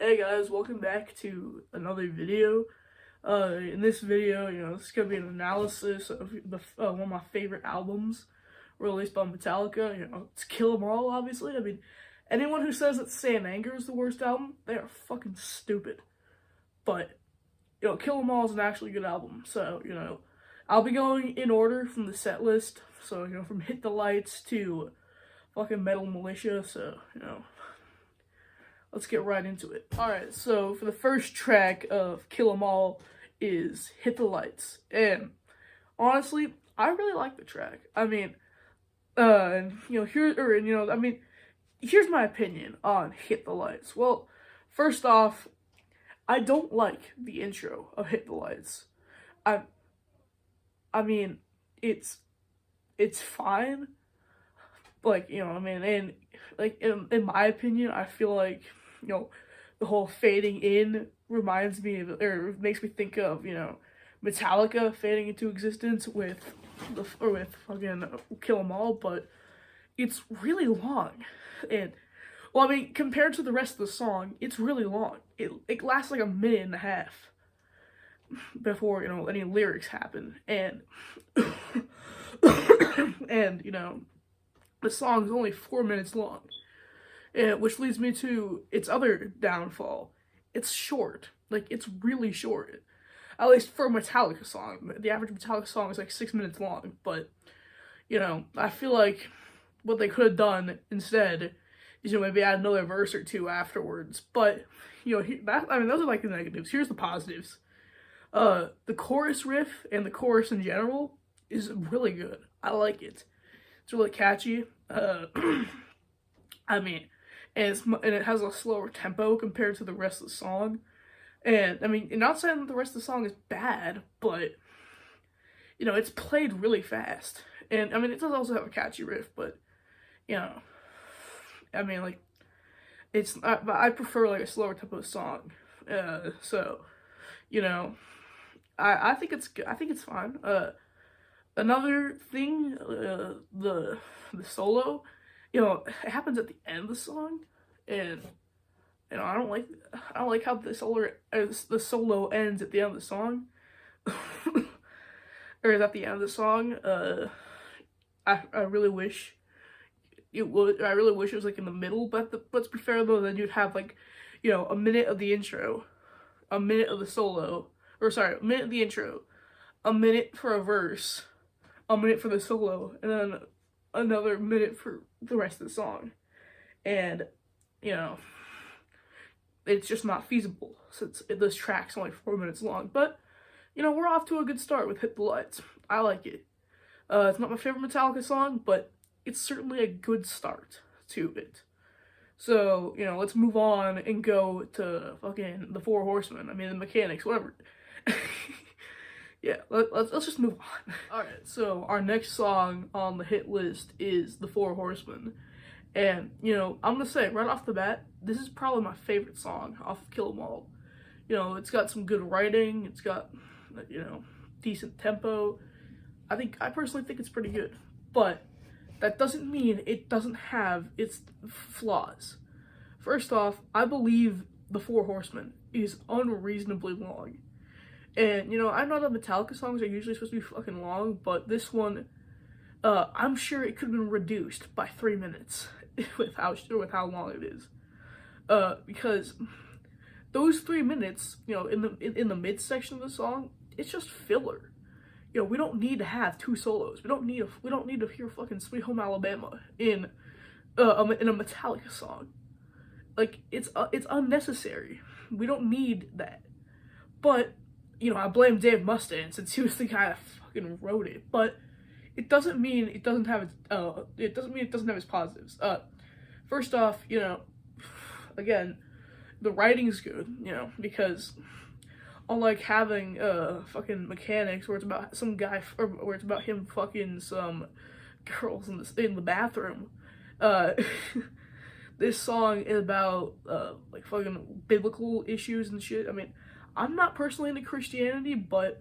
Hey guys, welcome back to another video. In this video, this is gonna be an analysis of one of my favorite albums released by Metallica. It's Kill 'Em All, obviously. I mean, anyone who says that Saint Anger is the worst album, they are fucking stupid. But, Kill 'Em All is an actually good album. So, I'll be going in order from the set list. So, from Hit the Lights to fucking Metal Militia. So, let's get right into it. Alright, so for the first track of Kill 'Em All is Hit the Lights. And honestly, I really like the track. I mean, here's my opinion on Hit the Lights. Well, first off, I don't like the intro of Hit the Lights. I I mean, it's it's fine. And in my opinion, I feel like, the whole fading in reminds me of, or makes me think of, Metallica fading into existence with fucking Kill 'Em All, but it's really long. And, well, I mean, compared to the rest of the song, it's really long. It lasts like a minute and a half before, any lyrics happen. And, and, the song is only 4 minutes long, which leads me to its other downfall. It's short. Like, it's really short. At least for a Metallica song. The average Metallica song is like 6 minutes long. But, I feel like what they could have done instead is, maybe add another verse or two afterwards. But, those are like the negatives. Here's the positives. The chorus riff and the chorus in general is really good. I like it. It's really catchy. I mean, and it has a slower tempo compared to the rest of the song. And I mean, not saying that the rest of the song is bad, but it's played really fast. And I mean, it does also have a catchy riff, but I mean, like, I prefer like a slower tempo song. So, you know, I think it's good. I think it's fine. Another thing, the solo, it happens at the end of the song, and I don't like how the solo ends at the end of the song, or is at the end of the song. I really wish it would. I really wish it was like in the middle. But to be fair though, then you'd have like, a minute of the intro, a minute of the solo, or sorry, a minute of the intro, a minute for a verse, a minute for the solo, and then another minute for the rest of the song. And, it's just not feasible since this track's only 4 minutes long. But, we're off to a good start with Hit the Lights. I like it. It's not my favorite Metallica song, but it's certainly a good start to it. So, let's move on and go to fucking the Four Horsemen. I mean, the Mechanics, whatever. Yeah, let's just move on. Alright, so our next song on the hit list is The Four Horsemen. And, I'm gonna say right off the bat, this is probably my favorite song off of Kill 'Em All. It's got some good writing, it's got, decent tempo. I personally think it's pretty good. But that doesn't mean it doesn't have its flaws. First off, I believe The Four Horsemen is unreasonably long. And, I know that Metallica songs are usually supposed to be fucking long, but this one, I'm sure it could have been reduced by 3 minutes with how long it is. Because those 3 minutes, in the midsection of the song, it's just filler. We don't need to have two solos. We don't need to hear fucking Sweet Home Alabama in a Metallica song. Like, it's unnecessary. We don't need that. But I blame Dave Mustaine since he was the guy that fucking wrote it. But it doesn't mean it doesn't have its positives. First off, again, the writing's good, because unlike having fucking Mechanics where it's about some guy or where it's about him fucking some girls in the bathroom, this song is about like fucking biblical issues and shit. I mean, I'm not personally into Christianity, but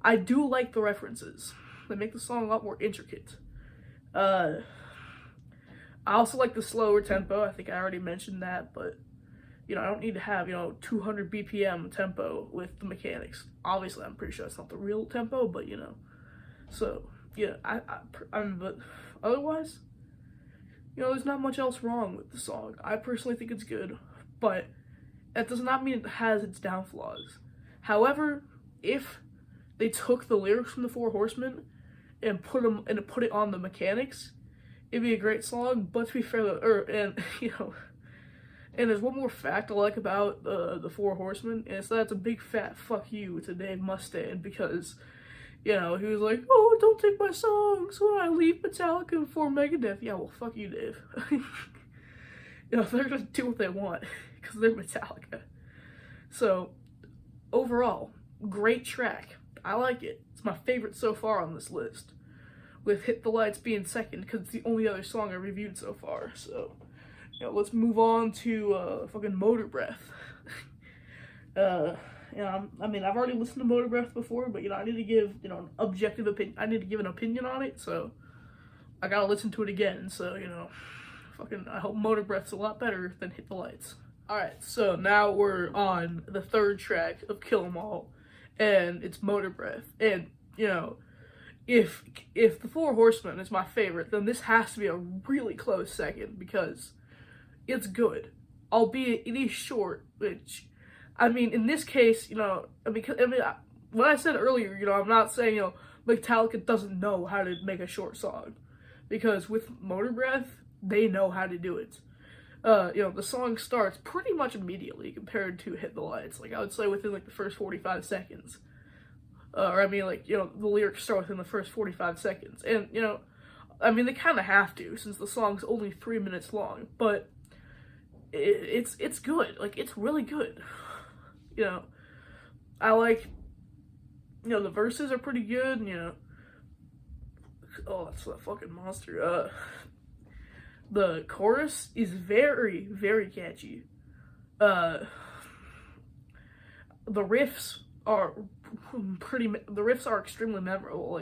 I do like the references. They make the song a lot more intricate. I also like the slower tempo. I think I already mentioned that, but You know, I don't need to have, 200 BPM tempo with the mechanics. Obviously, I'm pretty sure that's not the real tempo, but, So, yeah, but otherwise, there's not much else wrong with the song. I personally think it's good, but that does not mean it has its downfalls. However, if they took the lyrics from the Four Horsemen and put it on the mechanics, it'd be a great song. But to be fair, and there's one more fact I like about the Four Horsemen, and it's that it's a big fat fuck you to Dave Mustaine, because, he was like, oh, don't take my songs when I leave Metallica and form Megadeth. Yeah, well, fuck you, Dave. They're gonna do what they want, because they're Metallica. So, overall, great track. I like it. It's my favorite so far on this list, with Hit the Lights being second, because it's the only other song I reviewed so far. So, let's move on to fucking Motor Breath. I've already listened to Motor Breath before, but I need to give an objective opinion. I need to give an opinion on it, so I gotta listen to it again. So I hope Motor Breath's a lot better than Hit the Lights. All right, so now we're on the third track of Kill 'Em All, and it's Motor Breath. And if the Four Horsemen is my favorite, then this has to be a really close second, because it's good, albeit it is short, which, in this case, what I said earlier, I'm not saying, Metallica doesn't know how to make a short song, because with Motor Breath, they know how to do it. The song starts pretty much immediately compared to Hit the Lights, I would say within, the first 45 seconds. The lyrics start within the first 45 seconds, and, they kind of have to, since the song's only 3 minutes long, but it's good. It's really good. I like, the verses are pretty good. Oh, that's a fucking monster. The chorus is very, very catchy. The riffs are extremely memorable.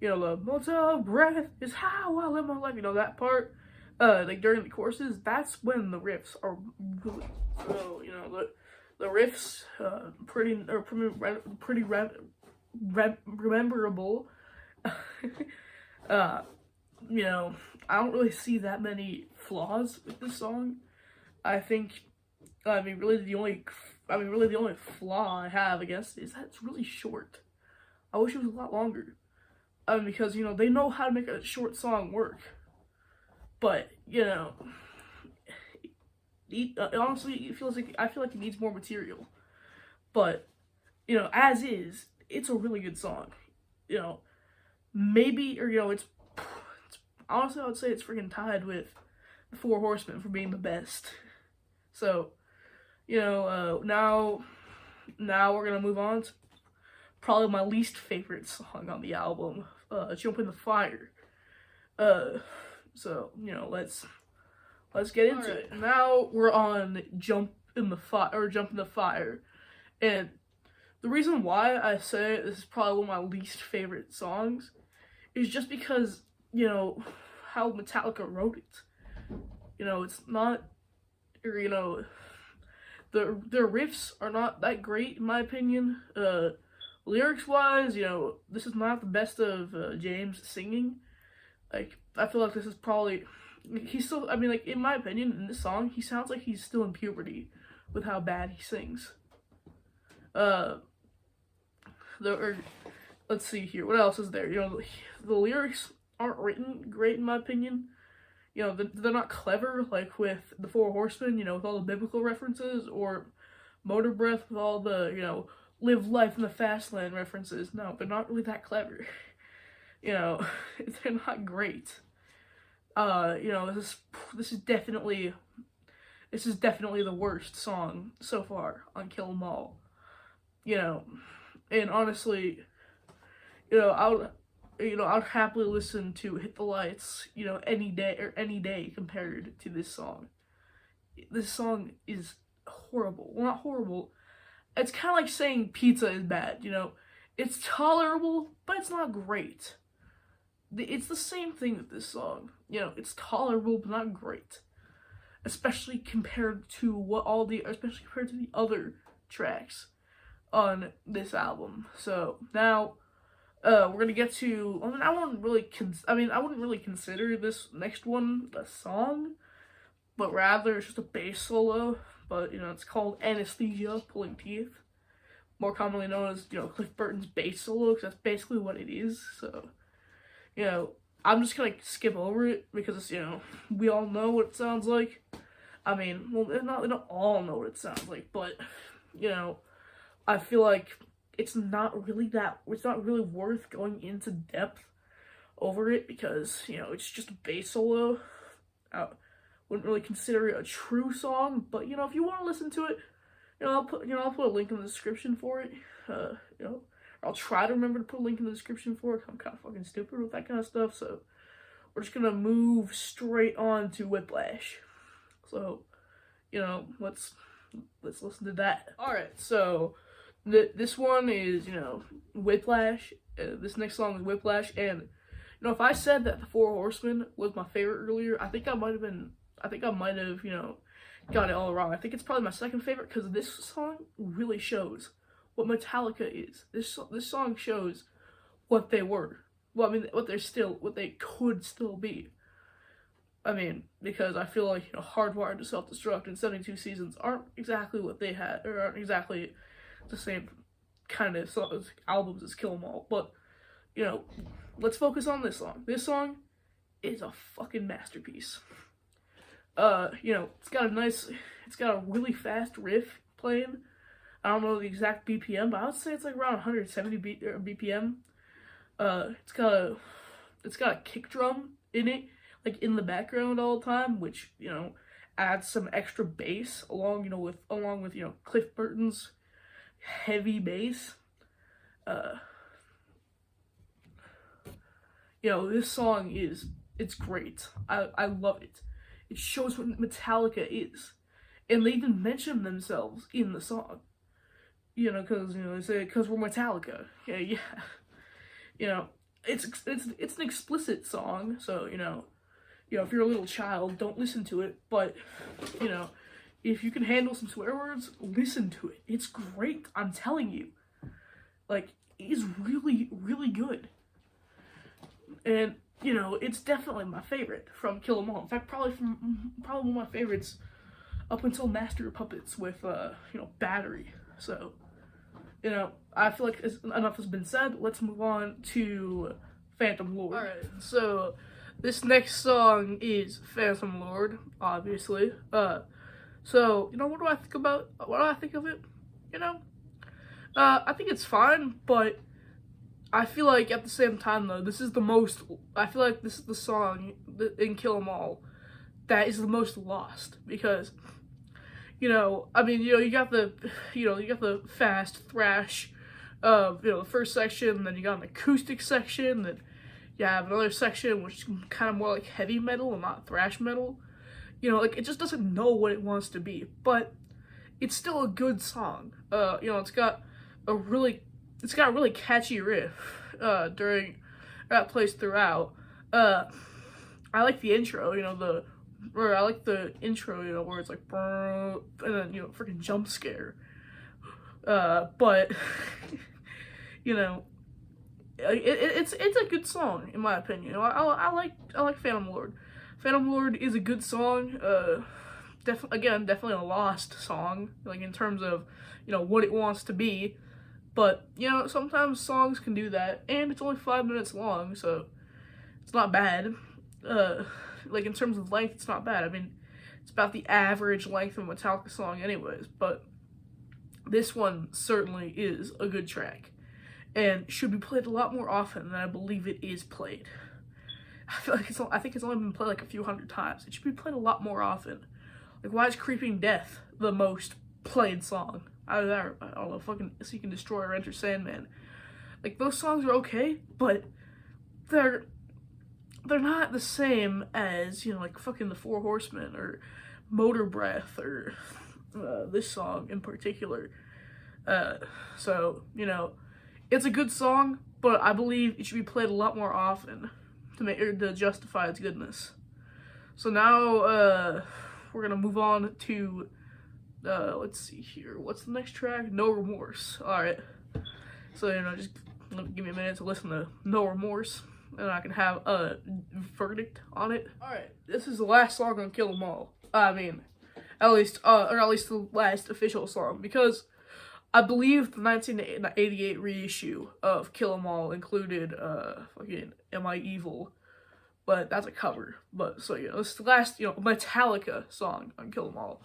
The motor breath is how I live my life. That part. During the courses, that's when the riffs are really, the riffs, pretty rememberable. I don't really see that many flaws with this song. I think, really the only flaw I have, I guess, is that it's really short. I wish it was a lot longer. Because, they know how to make a short song work. But, honestly, I feel like it needs more material. But, as is, it's a really good song. Maybe, it's honestly, I would say it's freaking tied with the Four Horsemen for being the best. So, now we're gonna move on to probably my least favorite song on the album, Jump in the Fire. So, let's get into it. Now we're on Jump in the Fire. And the reason why I say this is probably one of my least favorite songs is just because, how Metallica wrote it. It's not, their riffs are not that great, in my opinion. Lyrics-wise, this is not the best of James singing. I feel like this is probably, he's still, in my opinion, in this song, he sounds like he's still in puberty with how bad he sings. Let's see here, what else is there? The lyrics aren't written great, in my opinion. They're not clever, like with the Four Horsemen, with all the biblical references, or Motor Breath with all the, live life in the fast lane references. No, they're not really that clever. They're not great. This is definitely the worst song so far on Kill 'Em All. And honestly, I'd happily listen to Hit the Lights, any day compared to this song. This song is horrible. Well, not horrible. It's kind of like saying pizza is bad, It's tolerable, but it's not great. It's the same thing with this song. It's tolerable, but not great. especially compared to the other tracks on this album. So now we're gonna get to. I wouldn't really consider this next one a song, but rather it's just a bass solo. But it's called Anesthesia, Pulling Teeth, more commonly known as Cliff Burton's bass solo, because that's basically what it is. So I'm just gonna skip over it because we all know what it sounds like. I mean, well, we don't all know what it sounds like, but I feel like it's not really worth going into depth over it because it's just a bass solo. I wouldn't really consider it a true song, but if you want to listen to it, I'll put a link in the description for it. I'll try to remember to put a link in the description for it. I'm kind of fucking stupid with that kind of stuff, so we're just gonna move straight on to Whiplash. So, let's listen to that. All right, so this one is Whiplash. This next song is Whiplash, and if I said that the Four Horsemen was my favorite earlier, I think I might have got it all wrong. I think it's probably my second favorite because this song really shows what Metallica is. This song shows what they were. Well, I mean, what they could still be. I mean, because I feel like Hardwired to Self-Destruct and 72 Seasons aren't exactly what they had, or aren't exactly the same kind of albums as Kill 'Em All. But let's focus on this song. This song is a fucking masterpiece. It's got a really fast riff playing. I don't know the exact BPM, but I would say it's like around 170 BPM. It's got a kick drum in it, like in the background all the time, which adds some extra bass along with Cliff Burton's heavy bass. This song it's great. I love it. It shows what Metallica is, and they even mention themselves in the song. Because they say because we're Metallica. Yeah. It's an explicit song, so if you're a little child, don't listen to it. But if you can handle some swear words, listen to it. It's great. I'm telling you, like, it is really, really good. And it's definitely my favorite from Kill 'Em All. In fact, probably one of my favorites up until Master of Puppets with Battery. So I feel like enough has been said. Let's move on to Phantom Lord. All right, so this next song is Phantom Lord, obviously. So what do I think of it? I think it's fine, but I feel like at the same time though, I feel like this is the song in Kill 'Em All that is the most lost because you got the fast thrash of the first section, then you got an acoustic section, then you have another section which is kind of more like heavy metal and not thrash metal. Like it just doesn't know what it wants to be, but it's still a good song. It's got a really catchy riff during that plays throughout. I like the intro, I like the intro, where it's like and then freaking jump scare. But it's a good song in my opinion. I like Phantom Lord. Phantom Lord is a good song. Definitely a lost song, like in terms of what it wants to be. But sometimes songs can do that, and it's only 5 minutes long, so it's not bad. Like in terms of length, it's not bad. I mean, it's about the average length of a Metallica song anyways, but this one certainly is a good track and should be played a lot more often than I believe it is played. I think it's only been played like a few hundred times. It should be played a lot more often. Like, why is Creeping Death the most played song? I don't know, fucking Seek and Destroy or Enter Sandman. Like, those songs are okay, but they're not the same as, like fucking the Four Horsemen or Motor Breath or this song in particular. So, it's a good song, but I believe it should be played a lot more often to justify its goodness. So now, we're gonna move on to let's see here. What's the next track? No Remorse. Alright. So, just give me a minute to listen to No Remorse, and I can have a verdict on it. Alright, this is the last song on Kill 'Em All. I mean, at least the last official song, because I believe the 1988 reissue of Kill 'Em All included fucking Am I Evil, but that's a cover. But so this is the last Metallica song on Kill 'Em All.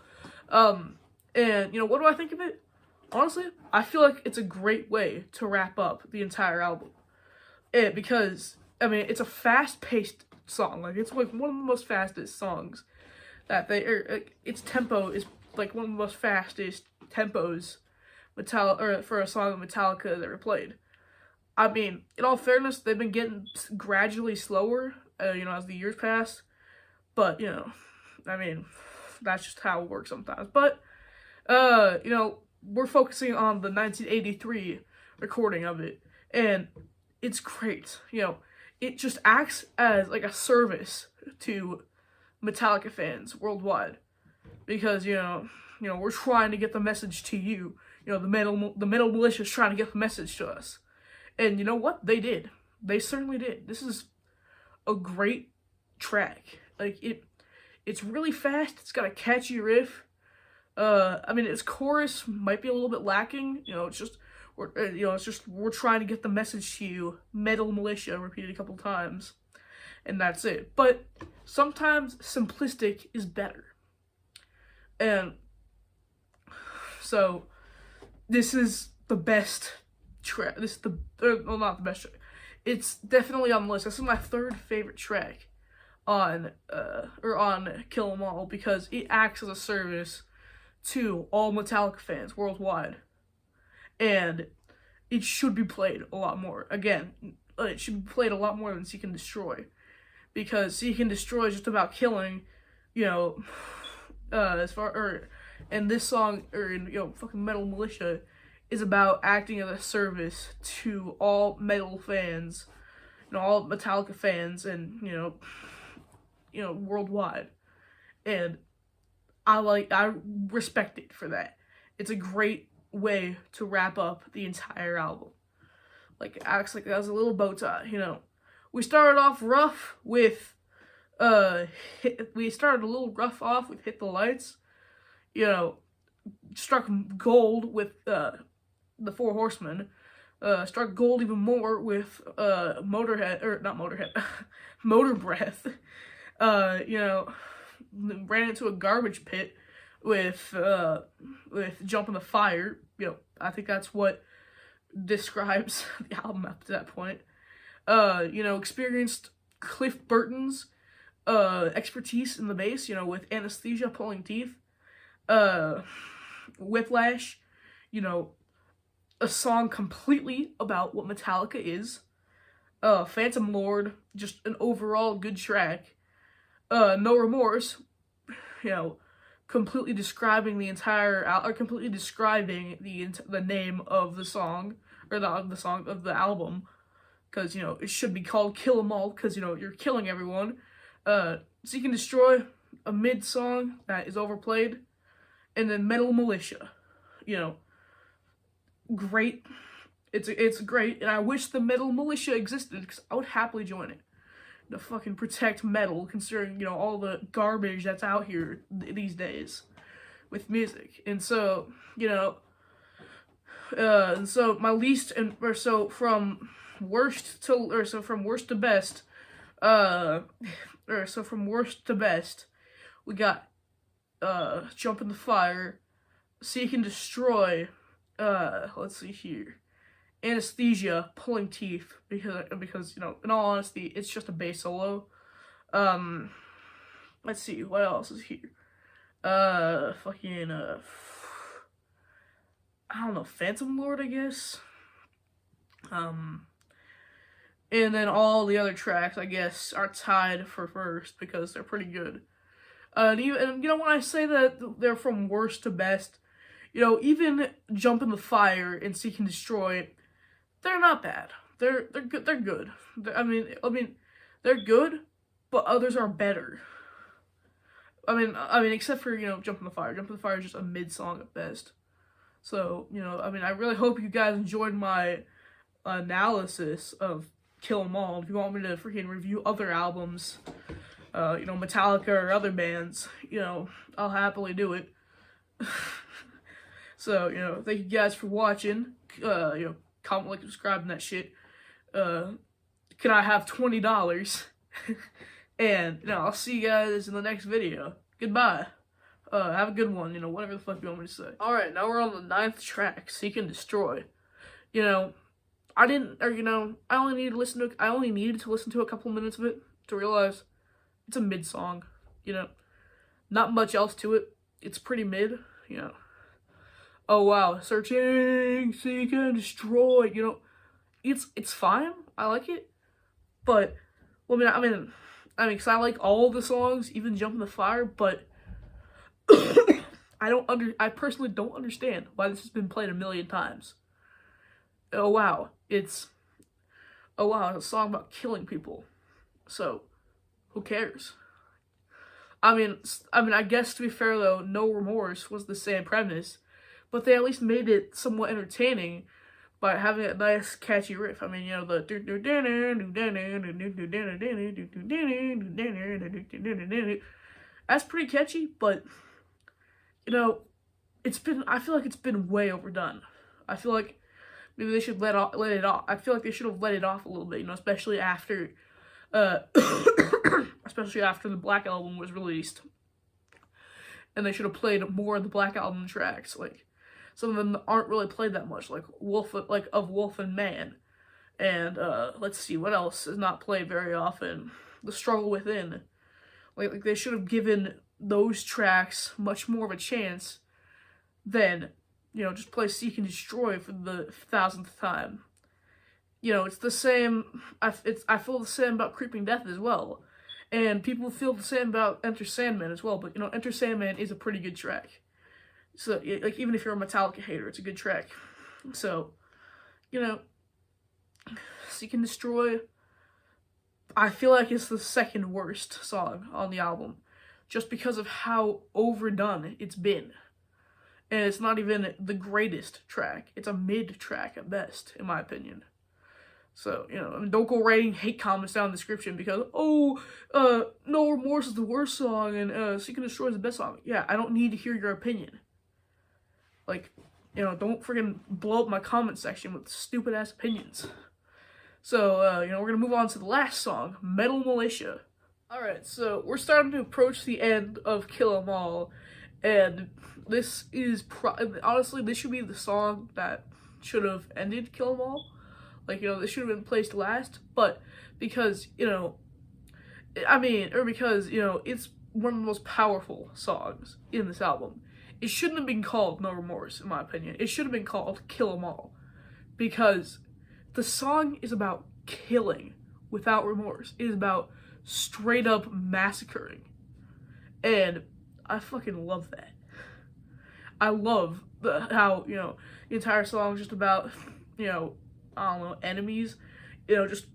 And what do I think of it? Honestly, I feel like it's a great way to wrap up the entire album. Because it's a fast-paced song. Like, it's like one of the most fastest songs that its tempo is like one of the most fastest tempos for a song of Metallica that ever played. I mean, in all fairness, they've been getting gradually slower, as the years pass. But, that's just how it works sometimes. But, we're focusing on the 1983 recording of it, and it's great. It just acts as like a service to Metallica fans worldwide, because we're trying to get the message to you. The metal militia is trying to get the message to us, and you know what? They did. They certainly did. This is a great track. Like, it's really fast. It's got a catchy riff. Its chorus might be a little bit lacking. We're trying to get the message to you. Metal militia repeated a couple times, and that's it. But sometimes simplistic is better. And so this is the best track. This is not the best track. It's definitely on the list. This is my third favorite track on Kill 'Em All, because it acts as a service to all Metallica fans worldwide, and it should be played a lot more. Again, it should be played a lot more than Seek and Destroy, because Seek and Destroy is just about killing, and this song, fucking Metal Militia is about acting as a service to all metal fans, all Metallica fans, and worldwide. And I respect it for that. It's a great way to wrap up the entire album. Like, it acts like that was a little bow tie. We started off rough with Hit the Lights. Struck gold with the Four Horsemen. Struck gold even more with Motor Breath. Ran into a garbage pit with Jump in the Fire. I think that's what describes the album up to that point. Experienced Cliff Burton's expertise in the bass, with Anesthesia, Pulling Teeth, Whiplash, a song completely about what Metallica is, Phantom Lord, just an overall good track, No Remorse, completely describing the name of the song, or of the album, because, it should be called Kill 'Em All, because, you're killing everyone. Seek and Destroy, a mid-song that is overplayed, and then Metal Militia, great. It's great, and I wish the Metal Militia existed, because I would happily join it to fucking protect metal, considering, all the garbage that's out here these days with music. And so, my least, from worst to best, we got, Jump in the Fire, Seek and Destroy, let's see here, Anesthesia, Pulling Teeth, because in all honesty, it's just a bass solo. Let's see, what else is here? I don't know, Phantom Lord, I guess. And then all the other tracks, I guess, are tied for first, because they're pretty good. And when I say that they're from worst to best, even Jump in the Fire and Seek and Destroy, they're not bad. They're good. They're good. They're good, but others are better. I mean, except for, Jump in the Fire. Jump in the Fire is just a mid song at best. So, I mean, I really hope you guys enjoyed my analysis of Kill 'Em All. If you want me to freaking review other albums, Metallica or other bands, I'll happily do it. So, thank you guys for watching. Comment, like, subscribe, and that shit. Can I have $20? And, I'll see you guys in the next video. Goodbye. Have a good one, whatever the fuck you want me to say. Alright, now we're on the 9th track, Seek and Destroy. I only needed to listen to a couple minutes of it to realize it's a mid song, not much else to it. It's pretty mid, Oh wow, searching, seek and destroy, it's fine. I like it. But well, I mean, cause I like all the songs, even Jump in the Fire, but I personally don't understand why this has been played a million times. Oh wow, it's a song about killing people. So, who cares? I mean, I guess to be fair though, No Remorse was the same premise, but they at least made it somewhat entertaining by having a nice catchy riff. I mean, the that's pretty catchy, but I feel like it's been way overdone. I feel like maybe they should let it off. I feel like they should have let it off a little bit, especially after especially after the Black Album was released. And they should have played more of the Black Album tracks. Like, some of them aren't really played that much, like of Wolf and Man. And let's see, what else is not played very often? The Struggle Within. Like they should have given those tracks much more of a chance than, just play Seek and Destroy for the 1000th time. It's the same, I feel the same about Creeping Death as well. And people feel the same about Enter Sandman as well, but, Enter Sandman is a pretty good track. So, like, even if you're a Metallica hater, it's a good track. So, Seek and Destroy, I feel like it's the second worst song on the album, just because of how overdone it's been. And it's not even the greatest track. It's a mid track at best, in my opinion. So, don't go writing hate comments down in the description because, No Remorse is the worst song and Seek and Destroy is the best song. Yeah, I don't need to hear your opinion. Like, don't freaking blow up my comment section with stupid ass opinions. So, we're gonna move on to the last song, Metal Militia. Alright, so we're starting to approach the end of Kill 'Em All, and this is, honestly, this should be the song that should have ended Kill 'Em All. Like, this should have been placed last, but because, it's one of the most powerful songs in this album. It shouldn't have been called No Remorse, in my opinion. It should have been called Kill 'Em All, because the song is about killing without remorse. It is about straight up massacring, and I fucking love that. I love how, the entire song is just about, enemies, just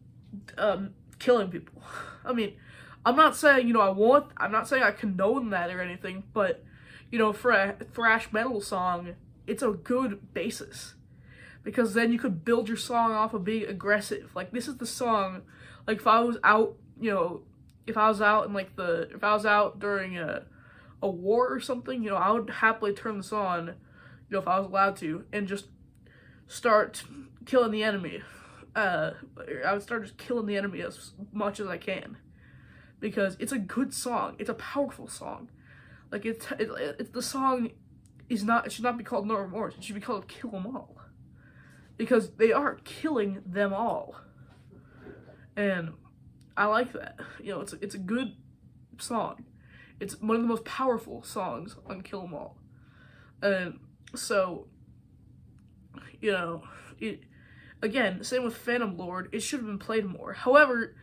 killing people. I mean, I'm not saying, I'm not saying I condone that or anything, but, for a thrash metal song, it's a good basis. Because then you could build your song off of being aggressive. Like, this is the song, like, if I was out, if I was out during a war or something, I would happily turn this on, if I was allowed to, and just start killing the enemy. I would start just killing the enemy as much as I can, because it's a good song. It's a powerful song. Like, it's the song is not. It should not be called No Remorse. It should be called Kill 'Em All, because they are killing them all, and I like that. It's a good song. It's one of the most powerful songs on Kill 'Em All, and so, again, same with Phantom Lord, it should have been played more. However,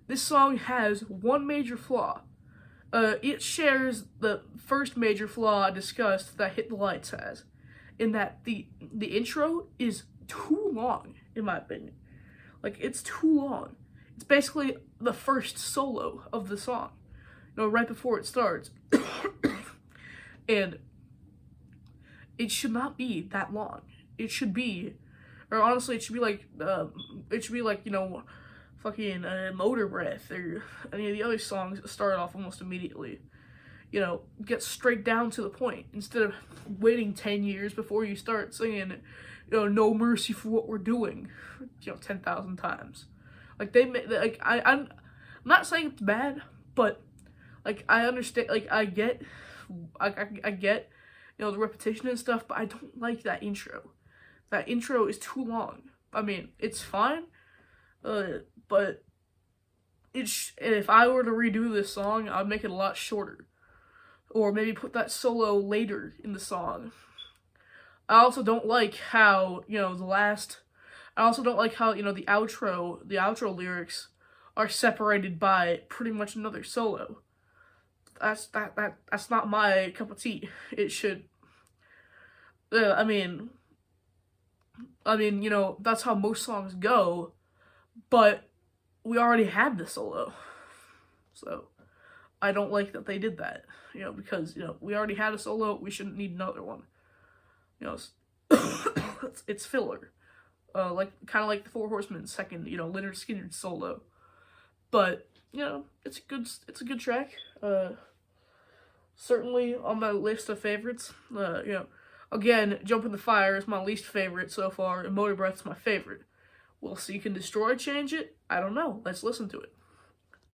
this song has one major flaw. It shares the first major flaw I discussed that Hit the Lights has, in that the intro is too long, in my opinion. Like, it's too long. It's basically the first solo of the song, right before it starts. And it should not be that long. It should be, or honestly, it should be like, you know, fucking Motor Breath or any of the other songs that start off almost immediately. You know, get straight down to the point instead of waiting 10 years before you start singing, you know, no mercy for what we're doing, you know, 10,000 times. Like, I'm not saying it's bad, but, like, I understand, like, I get, you know, the repetition and stuff, but I don't like that intro. That intro is too long. I mean, it's fine, but if I were to redo this song, I'd make it a lot shorter. Or maybe put that solo later in the song. I also don't like how, you know, I also don't like how, you know, the outro lyrics are separated by pretty much another solo. That's not my cup of tea. It should, I mean, you know, that's how most songs go, but we already had the solo. So, I don't like that they did that, you know, because, you know, we already had a solo, we shouldn't need another one. You know, it's filler. Kind of like the Four Horsemen's second, you know, Lynyrd Skynyrd solo. But, you know, it's a good track. Certainly on my list of favorites. You know, again, Jump in the Fire is my least favorite so far, and Motor Breath's my favorite. Will Seek and Destroy change it? I don't know. Let's listen to it.